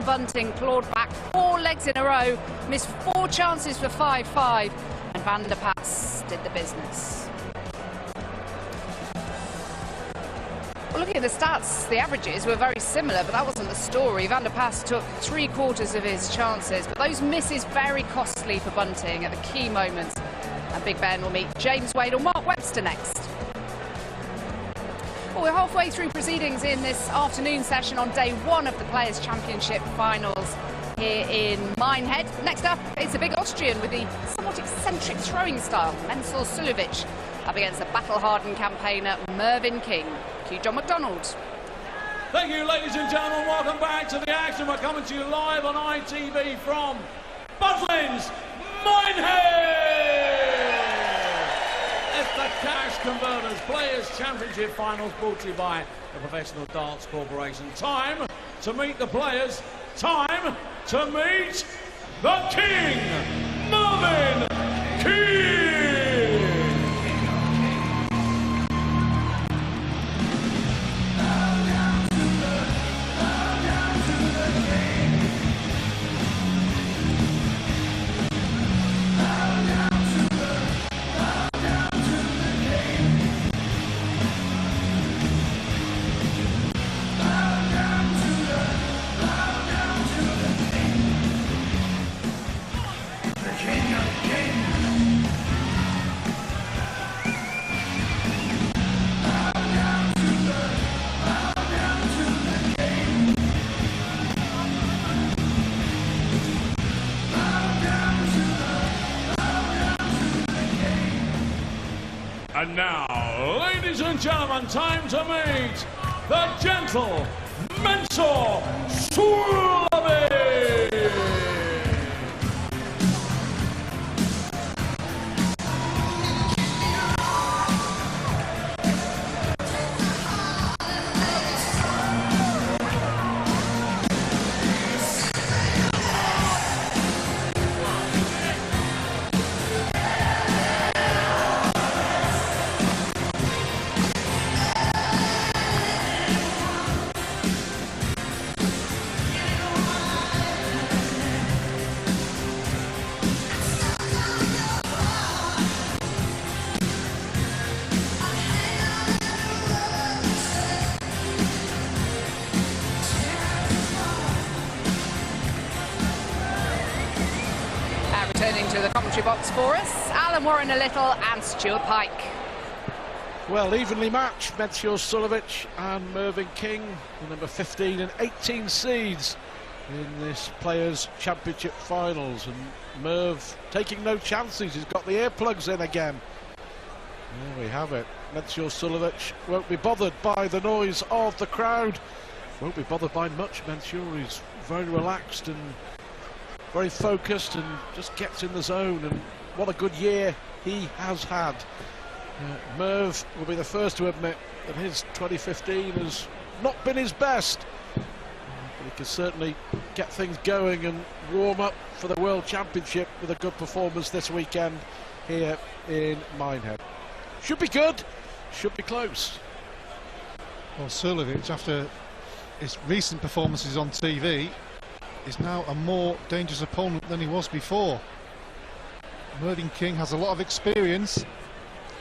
Bunting clawed back 4 legs in a row, missed 4 chances for 5-5, and Van der Pas did the business. Well, looking at the stats, the averages were very similar, but that wasn't the story. Van der Pas took 3/4 of his chances, but those misses very costly for Bunting at the key moments. And Big Ben will meet James Wade or Mark Webster next. Well, we're halfway through proceedings in this afternoon session on day 1 of the Players' Championship finals here in Minehead. Next up, it's a big Austrian with the somewhat eccentric throwing style, Suljovic, up against the battle-hardened campaigner Mervyn King. Cue John McDonald. Thank you, ladies and gentlemen. Welcome back to the action. We're coming to you live on ITV from Butlins, Minehead. It's the Cash Converters Players' Championship Finals, brought to you by the Professional Darts Corporation. Time to meet the players. Time to meet the King, Mervyn King. And now, ladies and gentlemen, time to meet the gentle mentor, Suljovic. Returning to the commentary box for us, Alan Warren a little and Stuart Pike. Well, evenly matched, Suljovic and Mervyn King, the number 15 and 18 seeds in this Players' Championship finals. And Merv taking no chances, he's got the earplugs in again. There we have it. Suljovic won't be bothered by the noise of the crowd, won't be bothered by much. He's very relaxed and very focused and just gets in the zone, and what a good year he has had. Merv will be the first to admit that his 2015 has not been his best, but he can certainly get things going and warm up for the World Championship with a good performance this weekend here in Minehead. Should be good, should be close. Well, Suljovic, after his recent performances on TV, is now a more dangerous opponent than he was before. Mervyn King has a lot of experience,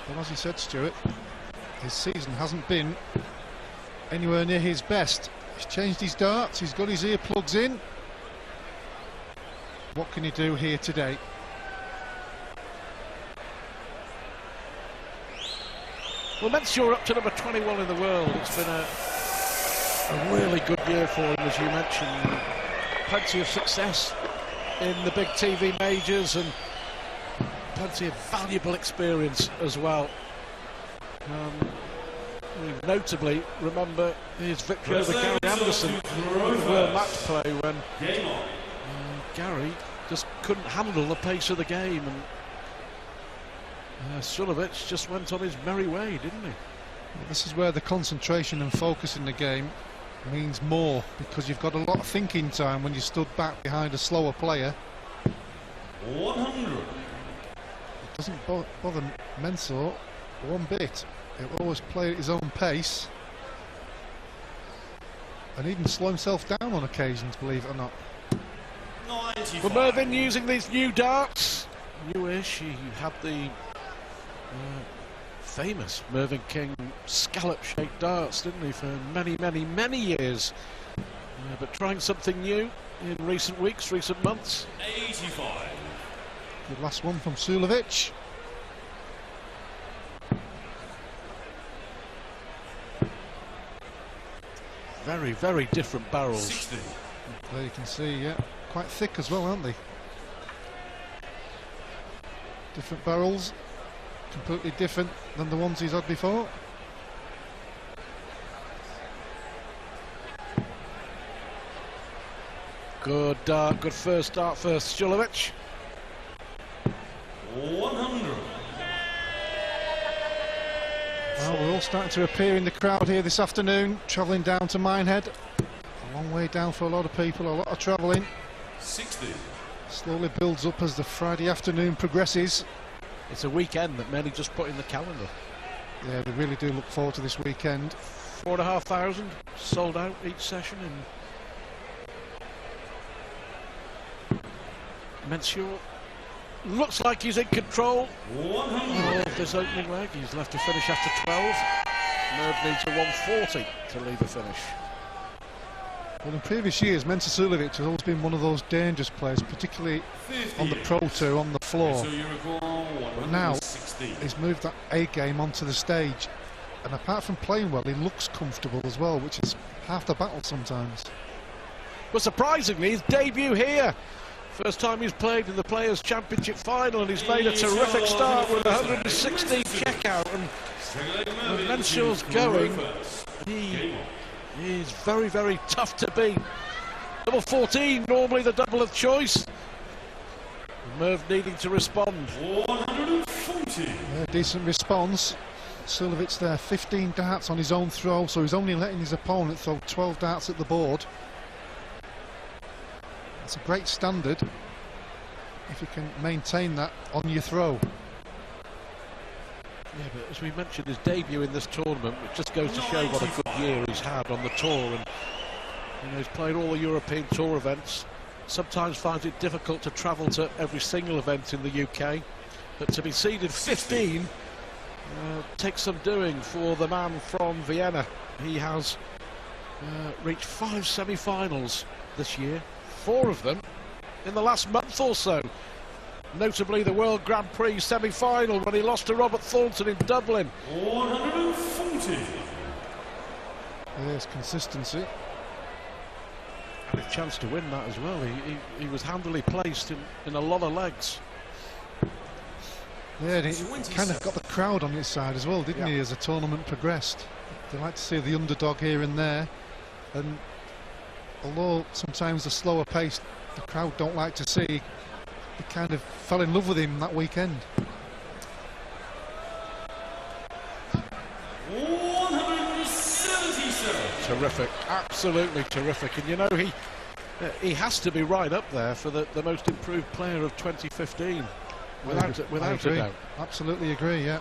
but as you said, Stuart, his season hasn't been anywhere near his best. He's changed his darts, he's got his earplugs in. What can he do here today? Well, Mensur up to number 21 in the world. It's been a really good year for him, as you mentioned. Plenty of success in the big TV majors and plenty of valuable experience as well. We notably remember his victory over Gary Anderson in the World Match Play, when Gary just couldn't handle the pace of the game, and Suljovic just went on his merry way, didn't he? Well, this is where the concentration and focus in the game means more, because you've got a lot of thinking time when you stood back behind a slower player. 100. It doesn't bother Mensur one bit. He'll always play at his own pace. and even slow himself down on occasions, believe it or not. Well, Mervyn using these new darts. Newish. He had the famous Mervyn King scallop-shaped darts, didn't he, for many, many, many years. But trying something new in recent weeks, recent months. 85. The last one from Suljovic. Very, very different barrels. 60. There you can see, yeah, quite thick as well, aren't they? Different barrels, completely different than the ones he's had before. Good dart, good first dart for Suljovic. 100. Well, we're all starting to appear in the crowd here this afternoon, travelling down to Minehead. A long way down for a lot of people, a lot of travelling. 60. Slowly builds up as the Friday afternoon progresses. It's a weekend that many just put in the calendar. Yeah, they really do look forward to this weekend. 4,500 sold out each session, and Mensur looks like he's in control 100. of this opening leg. He's left to finish after 12. Merv needs a 140 to leave the finish. Well, in previous years, Mensur Suljovic has always been one of those dangerous players, particularly 50. on the Pro Tour, on the floor. So you recall But now 160. he's moved that A game onto the stage, and apart from playing well, he looks comfortable as well, which is half the battle sometimes. Well, surprisingly, his debut here. First time he's played in the Players' Championship final, and he's made a terrific start with 116 checkout. And when Mensur's going, he is very, very tough to beat. Double 14, normally the double of choice. Merv needing to respond. 140. Yeah, decent response. Suljovic there, 15 darts on his own throw, so he's only letting his opponent throw 12 darts at the board. It's a great standard if you can maintain that on your throw. Yeah, but as we mentioned, his debut in this tournament, it just goes to show what a good year he's had on the tour. And you know, he's played all the European Tour events. Sometimes finds it difficult to travel to every single event in the UK, but to be seeded 15 takes some doing for the man from Vienna. He has reached 5 semi-finals this year, 4 of them in the last month or so. Notably the World Grand Prix semi-final when he lost to Robert Thornton in Dublin. 140. There's consistency. And a chance to win that as well. He was handily placed in a lot of legs. Yeah, and he kind of got the crowd on his side as well, didn't he, as the tournament progressed. They like to see the underdog here and there, and although sometimes the slower pace the crowd don't like to see, they kind of fell in love with him that weekend. 177. Terrific, absolutely terrific. And you know, he has to be right up there for the most improved player of 2015, without a doubt. Absolutely agree, yeah.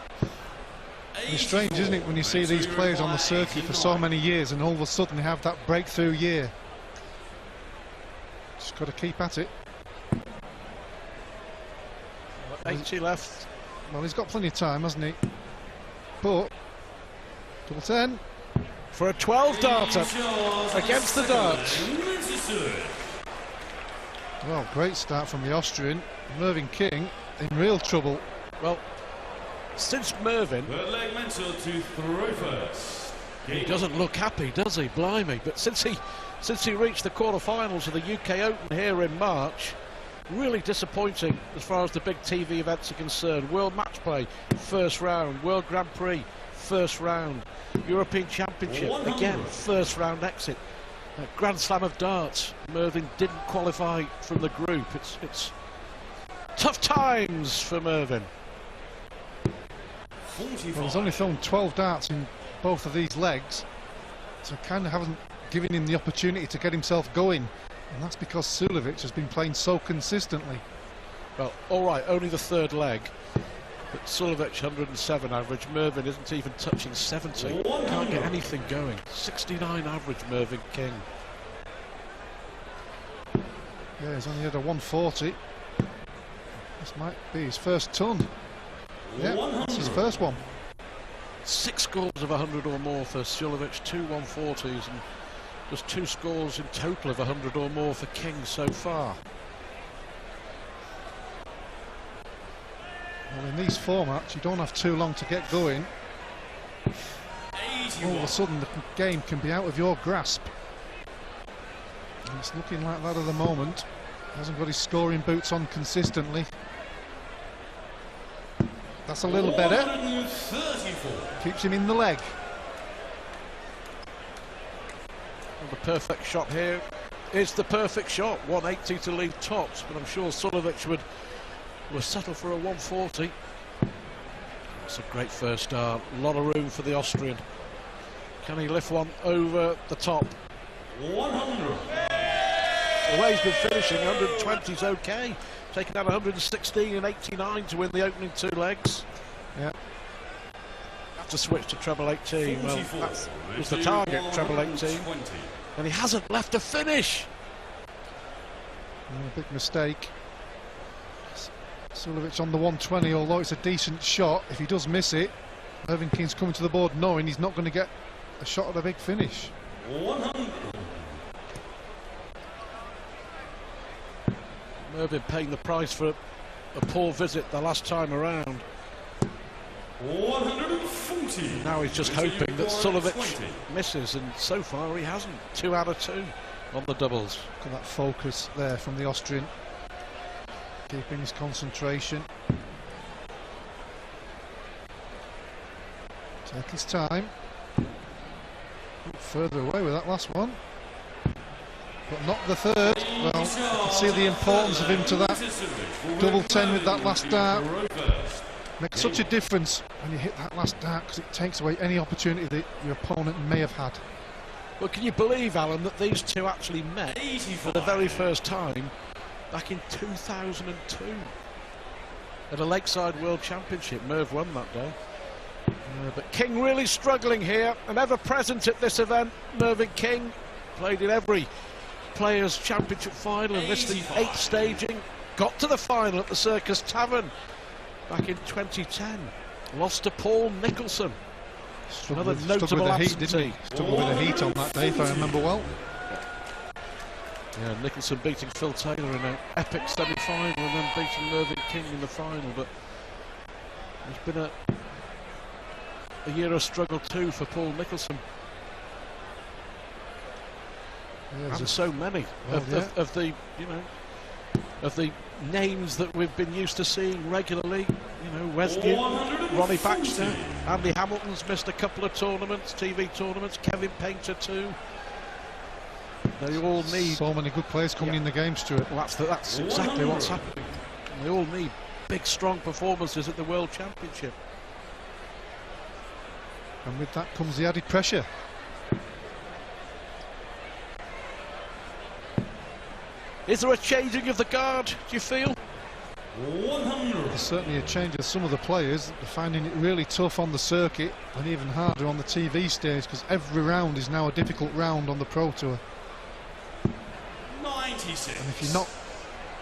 It's strange, isn't it, when you see these players on the circuit for so many years and all of a sudden they have that breakthrough year. Just got to keep at it. 80 left. Well, he's got plenty of time, hasn't he? But double 10 for a 12 darter against the darts. Well, great start from the Austrian. Mervyn King in real trouble. Well, since Mervyn, he doesn't look happy, does he? Blimey! But since he reached the quarter-finals of the UK Open here in March, really disappointing as far as the big TV events are concerned. World Match Play, first round. World Grand Prix, first round. European Championship, again, first round exit. Grand Slam of Darts, Mervyn didn't qualify from the group. It's tough times for Mervyn. Well, he's only thrown 12 darts in both of these legs, so kind of haven't given him the opportunity to get himself going, and that's because Suljovic has been playing so consistently. Well, all right, only the third leg, But Suljovic 107 average, Mervyn isn't even touching 70. Can't get anything going. 69 average, Mervyn King. Yeah, he's only had a 140. This might be his first ton. Yeah, that's his first one. 6 scores of 100 or more for Suljovic, 2 140s, and just 2 scores in total of 100 or more for King so far. Well, in these formats, you don't have too long to get going. All of a sudden, the game can be out of your grasp. And it's looking like that at the moment. Hasn't got his scoring boots on consistently. That's a little better. Keeps him in the leg. Well, the perfect shot here is the perfect shot. 180 to lead tops, but I'm sure Suljovic would settle for a 140. It's a great first start. A lot of room for the Austrian. Can he lift one over the top? 100. The way he's been finishing, 120 is okay. Taking down 116 and 89 to win the opening 2 legs. Yeah. Have to switch to treble 18. Well, that was the target, treble 18. And he hasn't left a finish. A big mistake. Suljovic on the 120, although it's a decent shot. If he does miss it, Mervyn King's coming to the board knowing he's not going to get a shot at a big finish. 100. Mervyn paying the price for a poor visit the last time around. 140. Now he's just hoping that Suljovic misses, and so far he hasn't. 2 out of 2 on the doubles. Look at that focus there from the Austrian. Keeping his concentration. Take his time. Further away with that last one. But not the third. Well, you can see the importance of him to that double 10 with that last dart. Makes such a difference when you hit that last dart, because it takes away any opportunity that your opponent may have had. Well, can you believe, Alan, that these two actually met for the very first time back in 2002 at a Lakeside World Championship? Merv won that day. But King really struggling here, and ever present at this event. Mervyn King played in every Players' Championship final and missed the 8th staging. Got to the final at the Circus Tavern back in 2010. Lost to Paul Nicholson. Another notable absentee. Struggled with the heat on that day, if I remember well. Yeah, Nicholson beating Phil Taylor in an epic semi-final and then beating Mervyn King in the final. But there's been a year of struggle too for Paul Nicholson. Yeah, and so many of the of the names that we've been used to seeing regularly. You know, Wesley, Ronnie Baxter, Andy Hamilton's missed a couple of tournaments, TV tournaments. Kevin Painter too. They all need so many good players coming in the game, Stuart. Well, that's exactly what's happening. They all need big, strong performances at the World Championship. And with that comes the added pressure. Is there a changing of the guard, do you feel? 100. There's certainly a change of some of the players. They're finding it really tough on the circuit and even harder on the TV stage, because every round is now a difficult round on the Pro Tour. 96. And if you're not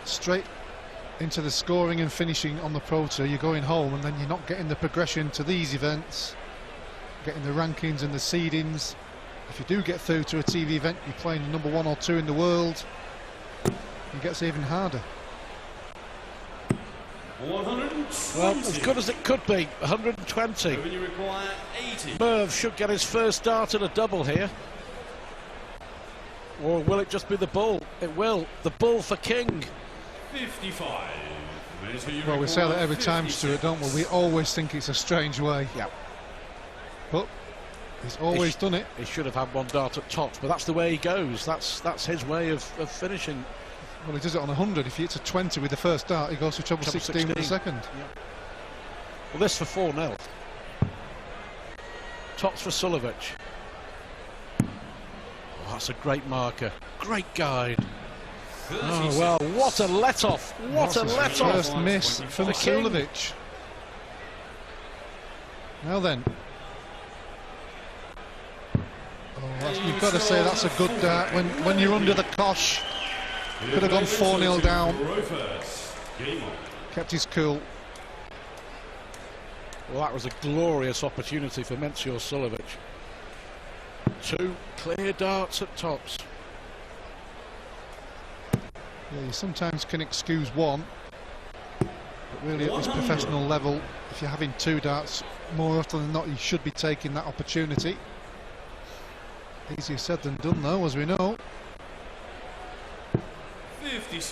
straight into the scoring and finishing on the Pro Tour, you're going home, and then you're not getting the progression to these events, getting the rankings and the seedings. If you do get through to a TV event, you're playing number 1 or 2 in the world. It gets even harder. 120. Well, as good as it could be, 120. You require 80. Merv should get his first start at a double here. Or will it just be the bull? It will. The bull for King. 55. Well, we say that every time, Stuart, don't we? We always think it's a strange way. Yeah. But he's always done it. He should have had one dart at tops, but that's the way he goes. That's his way of finishing. Well, he does it on 100. If he hits a 20 with the first dart, he goes to treble 16 with the second. Yeah. Well, this for 4-0. Tops for Suljovic. Oh, that's a great marker. Great guide. Oh, well, what a let-off. What a let-off. First miss from Suljovic. Now then. You've got to say that's a good dart. When you're under the cosh, could have gone 4-0 down. Kept his cool. Well, that was a glorious opportunity for Mencio Suljovic. 2 clear darts at tops. Yeah, you sometimes can excuse one, but really at this professional level, if you're having 2 darts, more often than not you should be taking that opportunity. Easier said than done though, as we know.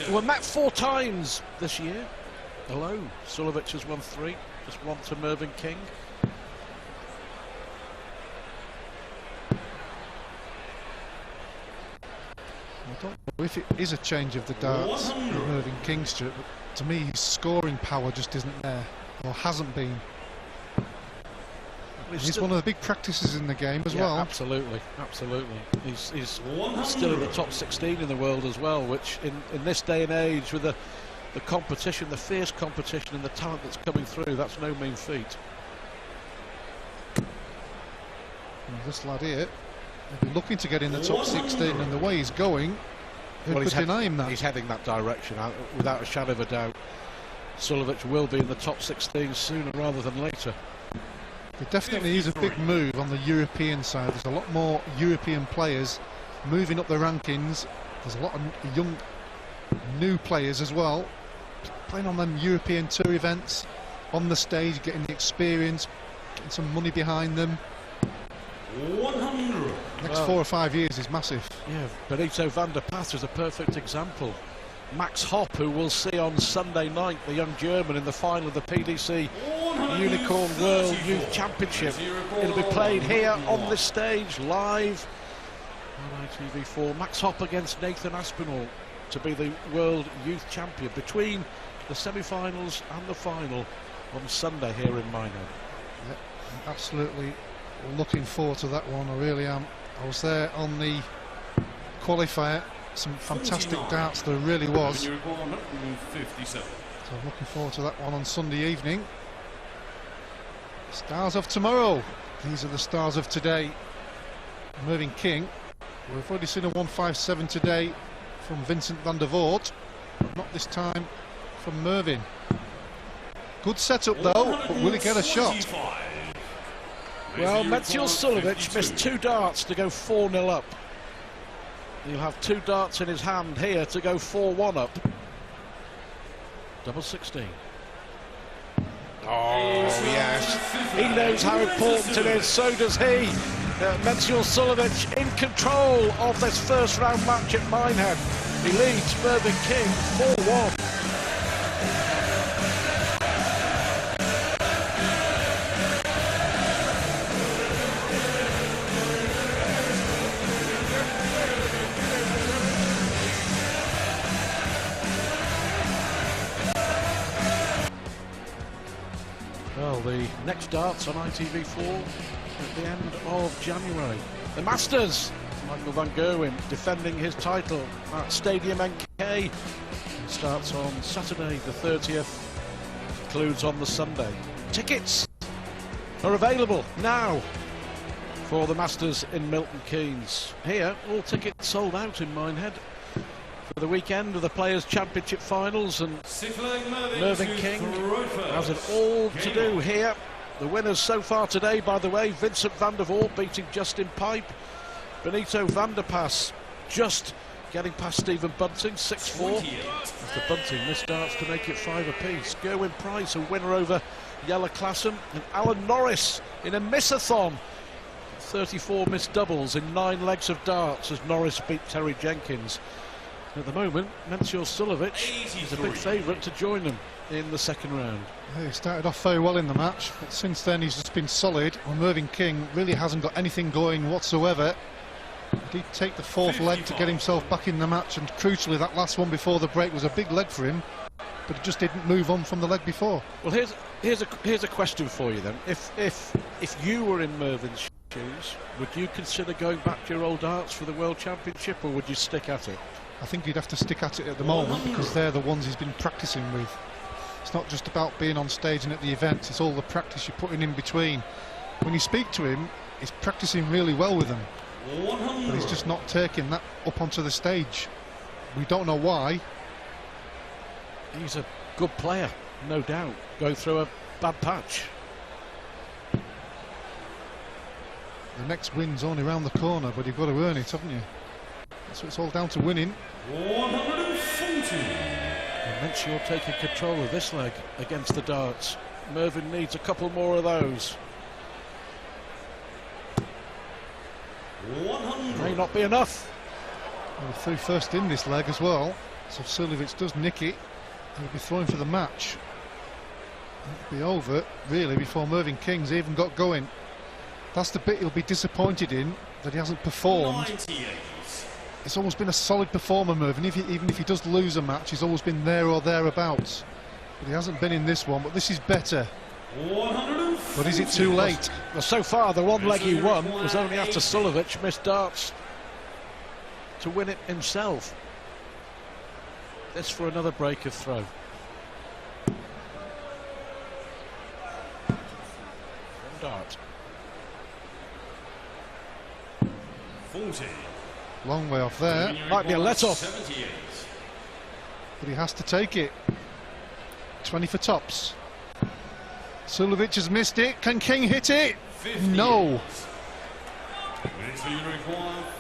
We're met 4 times this year. Hello, Suljovic has won 3, just 1 to Mervyn King. I don't know if it is a change of the darts with Mervyn King, Stuart, but to me his scoring power just isn't there, or hasn't been. He's one of the big practices in the game as well. Absolutely, absolutely. He's still in the top 16 in the world as well, which in this day and age, with the competition, the fierce competition and the talent that's coming through, that's no mean feat. And this lad here, he'll be looking to get in the top 16, and the way he's going, who could deny him that? He's heading that direction, without a shadow of a doubt. Suljovic will be in the top 16 sooner rather than later. There definitely is a big move on the European side. There's a lot more European players moving up the rankings. There's a lot of young, new players as well, playing on them European tour events, on the stage, getting the experience, getting some money behind them. 100. Next 4 or 5 years is massive. Yeah, Benito van der Path is a perfect example. Max Hopp, who we'll see on Sunday night, the young German, in the final of the PDC Unicorn World Youth Championship. It'll be played here on this stage, live on ITV4. Max Hopp against Nathan Aspinall to be the World Youth Champion between the semi-finals and the final on Sunday here in Minehead. Yep, I'm absolutely looking forward to that one, I really am. I was there on the qualifier. Some fantastic darts there really was. So I'm looking forward to that one on Sunday evening. Stars of tomorrow. These are the stars of today. Mervyn King. We've already seen a 157 today from Vincent van der Voort, but not this time from Mervyn. Good setup though, but will he get a shot? Well, Mencio Suljovic missed 2 darts to go 4-0 up. He'll have 2 darts in his hand here to go 4-1 up. Double 16. Oh, yes. He knows how important it is, so does he. Mencio Suljovic in control of this first round match at Minehead. He leads Mervyn King 4-1. Well, the next darts on ITV4 at the end of January. The Masters, Michael van Gerwen defending his title at Stadium NK. It starts on Saturday the 30th, concludes on the Sunday. Tickets are available now for the Masters in Milton Keynes. Here, all tickets sold out in Minehead for the weekend of the Players' Championship Finals, and Mervyn King has it all to do here. The winners so far today, by the way, Vincent van der Voort beating Justin Pipe, Benito van der Pass just getting past Stephen Bunting, 6-4. After Bunting missed darts to make it 5 apiece. Gerwyn Price, a winner over Jelle Klassen, and Alan Norris in a miss-a-thon. 34 missed doubles in 9 legs of darts as Norris beat Terry Jenkins. At the moment, Mencio Suljovic is a big favourite to join them in the second round. Yeah, he started off very well in the match, but since then he's just been solid. Well, Mervyn King really hasn't got anything going whatsoever. He did take the 4th leg to get himself back in the match, and crucially that last one before the break was a big leg for him, but he just didn't move on from the leg before. Well, here's a question for you then. If you were in Mervyn's shoes, would you consider going back to your old darts for the World Championship, or would you stick at it? I think he'd have to stick at it at the moment, because they're the ones he's been practicing with. It's not just about being on stage and at the events, it's all the practice you're putting in between. When you speak to him, he's practicing really well with them, but he's just not taking that up onto the stage. We don't know why. He's a good player, no doubt, going through a bad patch. The next win's only round the corner, but you've got to earn it, haven't you? So it's all down to winning. 140. And Mencior taking control of this leg against the darts. Mervyn needs a couple more of those. 100. May not be enough. Well, through first in this leg as well, so if Suljovic does nick it, he'll be throwing for the match. It'll be over, really, before Mervyn King's even got going. That's the bit he'll be disappointed in, that he hasn't performed. 98. He's always been a solid performer, Mervyn. Even if he does lose a match, he's always been there or thereabouts. But he hasn't been in this one, but this is better. 140. But is it too late? Well, so far, the one leg he won was only after Suljovic missed darts to win it himself. This for another break of throw. One dart. 40. Long way off there, Might be a let-off. 78. but he has to take it. 20 for tops. Suljovic has missed it. Can King hit it? 50. No.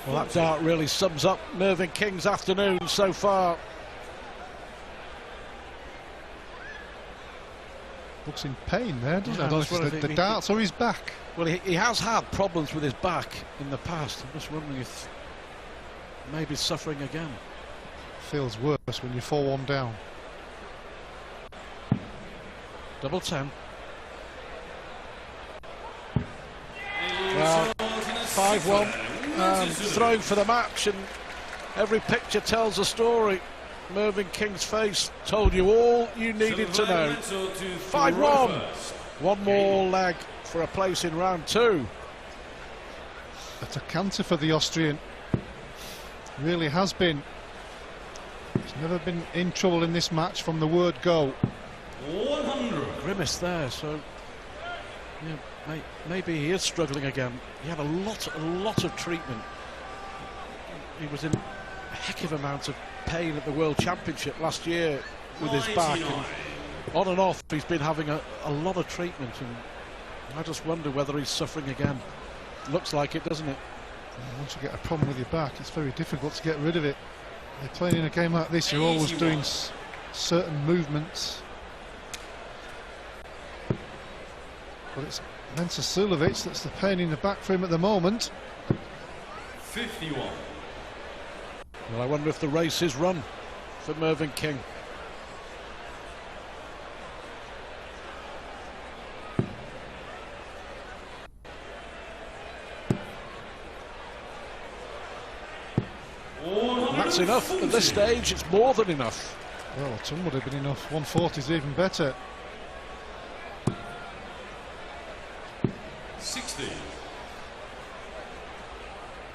Well, that dart really sums up Mervyn King's afternoon so far. Looks in pain there, doesn't Yeah, it? that's what I The think. darts or his back. Well, he has had problems with his back in the past. I'm just wondering if maybe suffering again. Feels worse when you're 4-1 down. Double 10. Well, 5-1 and thrown for the match, and every picture tells a story. Mervyn King's face told you all you needed to know. 5-1. One more leg for a place in round 2. That's a canter for the Austrian. Really has been. He's never been in trouble in this match from the word go. 100. Grimace there, so yeah, maybe he is struggling again. He had a lot of treatment. He was in a heck of amount of pain at the World Championship last year with his back, and on and off he's been having a lot of treatment, and I just wonder whether he's suffering again. Looks like it, doesn't it? Once you get a problem with your back, it's very difficult to get rid of it. You're playing in a game like this, you're always doing certain movements. But it's Mensa Suljovic that's the pain in the back for him at the moment. 51. Well, I wonder if the race is run for Mervyn King. And that's enough at this stage. It's more than enough. Well, a ton would have been enough. 140 is even better. 60.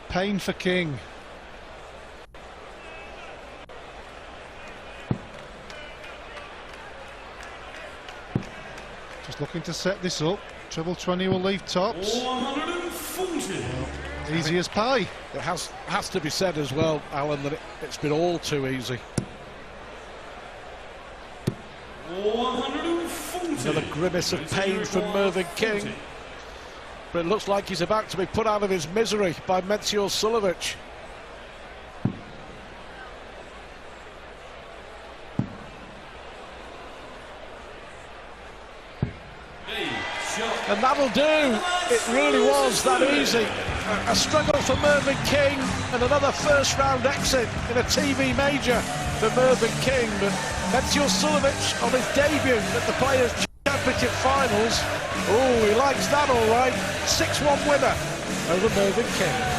Pain for King. Just looking to set this up. Treble 20 will leave tops. 140. Well, easy as pie. It has to be said as well, Alan, that it's been all too easy. 140. Another grimace of pain from Mervyn King. But it looks like he's about to be put out of his misery by Mencior Suljovic. And that'll do. It really was that easy. A struggle for Mervyn King, and another first round exit in a TV major for Mervyn King. But Mencior Suljovic on his debut at the Players' Championship Finals. Oh, he likes that all right. 6-1 winner over Mervyn King.